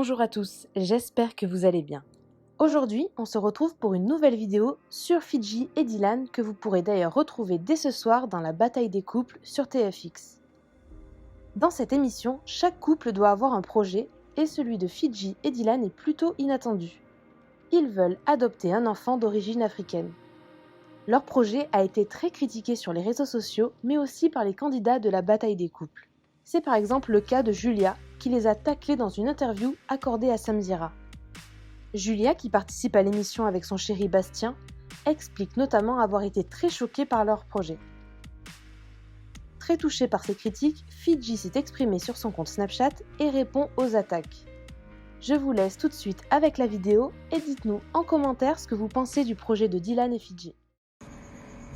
Bonjour à tous, j'espère que vous allez bien. Aujourd'hui, on se retrouve pour une nouvelle vidéo sur Fidji et Dylan que vous pourrez d'ailleurs retrouver dès ce soir dans la bataille des couples sur TFX. Dans cette émission, chaque couple doit avoir un projet et celui de Fidji et Dylan est plutôt inattendu. Ils veulent adopter un enfant d'origine africaine. Leur projet a été très critiqué sur les réseaux sociaux mais aussi par les candidats de la bataille des couples. C'est par exemple le cas de Julia qui les a taclés dans une interview accordée à Samzira. Julia, qui participe à l'émission avec son chéri Bastien, explique notamment avoir été très choquée par leur projet. Très touchée par ces critiques, Fidji s'est exprimée sur son compte Snapchat et répond aux attaques. Je vous laisse tout de suite avec la vidéo et dites-nous en commentaire ce que vous pensez du projet de Dylan et Fidji.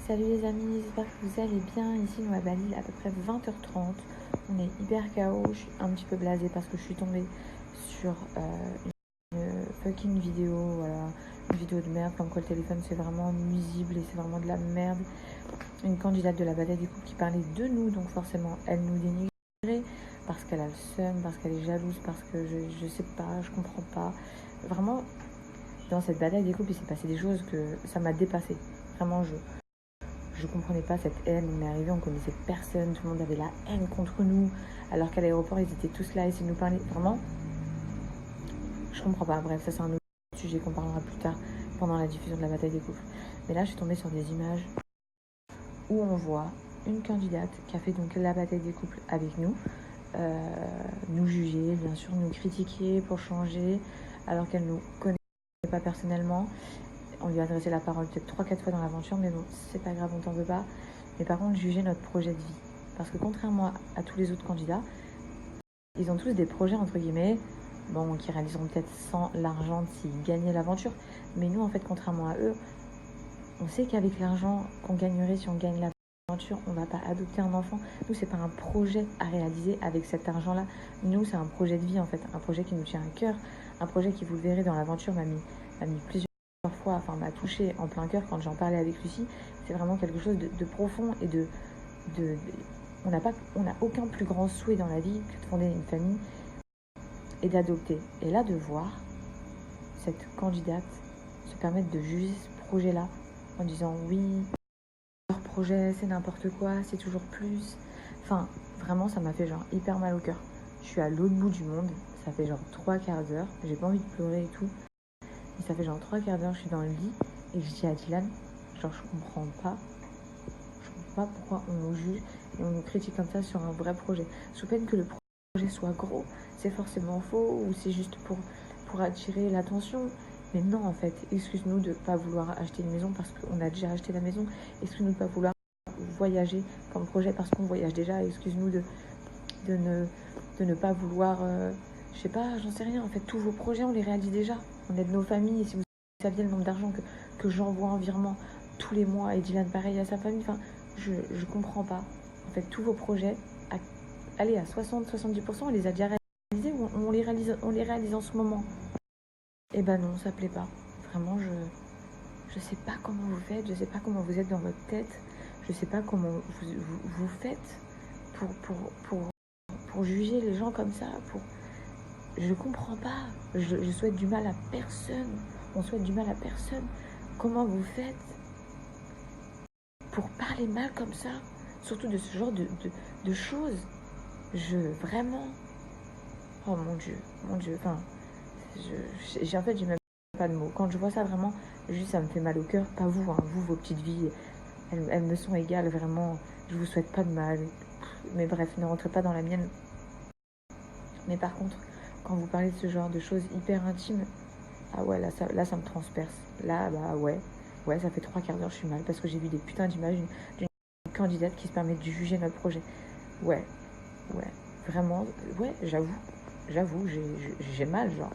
Salut les amis, j'espère que vous allez bien. Ici nous à Bali, il est à peu près 20h30. On est hyper KO, je suis un petit peu blasée parce que je suis tombée sur une fucking vidéo, voilà, une vidéo de merde, comme quoi le téléphone c'est vraiment nuisible et c'est vraiment de la merde. Une candidate de la bataille des couples qui parlait de nous, donc forcément elle nous dénigrait parce qu'elle a le seum, parce qu'elle est jalouse, parce que je sais pas, je comprends pas. Vraiment, dans cette bataille des couples, il s'est passé des choses que ça m'a dépassée. Vraiment, je comprenais pas cette haine. On est arrivé, on connaissait personne, tout le monde avait la haine contre nous, alors qu'à l'aéroport ils étaient tous là, essayer de nous parler. Vraiment, je comprends pas. Bref, ça c'est un autre sujet qu'on parlera plus tard pendant la diffusion de la bataille des couples. Mais là, je suis tombée sur des images où on voit une candidate qui a fait donc la bataille des couples avec nous, nous juger, bien sûr, nous critiquer pour changer, alors qu'elle nous connaissait pas personnellement. On lui a adressé la parole peut-être 3-4 fois dans l'aventure, mais bon, c'est pas grave, on t'en veut pas. Mais par contre, juger notre projet de vie. Parce que contrairement à tous les autres candidats, ils ont tous des projets, entre guillemets, bon, qui réaliseront peut-être sans l'argent s'ils gagnaient l'aventure. Mais nous, en fait, contrairement à eux, on sait qu'avec l'argent qu'on gagnerait si on gagne l'aventure, on va pas adopter un enfant. Nous, c'est pas un projet à réaliser avec cet argent-là. Nous, c'est un projet de vie, en fait. Un projet qui nous tient à cœur. Un projet qui, vous le verrez dans l'aventure, m'a mis plusieurs fois, enfin m'a touché en plein cœur quand j'en parlais avec Lucie. C'est vraiment quelque chose de profond et on n'a aucun plus grand souhait dans la vie que de fonder une famille et d'adopter. Et là, de voir cette candidate se permettre de juger ce projet-là en disant oui, leur projet c'est n'importe quoi, c'est toujours plus. Enfin, vraiment, ça m'a fait genre hyper mal au cœur. Je suis à l'autre bout du monde, ça fait genre 3/4 d'heure, j'ai pas envie de pleurer et tout. Et ça fait genre 3/4 d'heure, je suis dans le lit et je dis à Dylan, genre je comprends pas pourquoi on nous juge et on nous critique comme ça sur un vrai projet. Sous peine que le projet soit gros, c'est forcément faux ou c'est juste pour attirer l'attention. Mais non, en fait, excuse-nous de ne pas vouloir acheter une maison parce qu'on a déjà acheté la maison. Excuse-nous de ne pas vouloir voyager comme projet parce qu'on voyage déjà. Excuse-nous de ne pas vouloir, je sais pas, j'en sais rien. En fait, tous vos projets, on les réalise déjà. On aide nos familles. Et si vous saviez le nombre d'argent que j'envoie en virement tous les mois et Dylan pareil à sa famille, enfin, je comprends pas. En fait, tous vos projets, allez, à 60-70%, on les a déjà réalisés ou on les réalise en ce moment. Eh ben non, ça plaît pas. Vraiment, je sais pas comment vous faites, je sais pas comment vous êtes dans votre tête, je sais pas comment vous faites pour juger les gens comme ça, je comprends pas. Je souhaite du mal à personne. On souhaite du mal à personne. Comment vous faites pour parler mal comme ça, surtout de ce genre de choses? Vraiment. Oh mon Dieu. Enfin, en fait, j'ai même pas de mots. Quand je vois ça, vraiment, juste ça me fait mal au cœur. Pas vous, hein. Vous, vos petites vies, elles me sont égales, vraiment. Je vous souhaite pas de mal. Mais bref, ne rentrez pas dans la mienne. Mais par contre, quand vous parlez de ce genre de choses hyper intimes, ah ouais, là ça me transperce. Là, bah ouais, ça fait 3/4 d'heure, je suis mal parce que j'ai vu des putains d'images d'une candidate qui se permet de juger notre projet. Ouais, vraiment, ouais, j'avoue, j'ai mal, genre.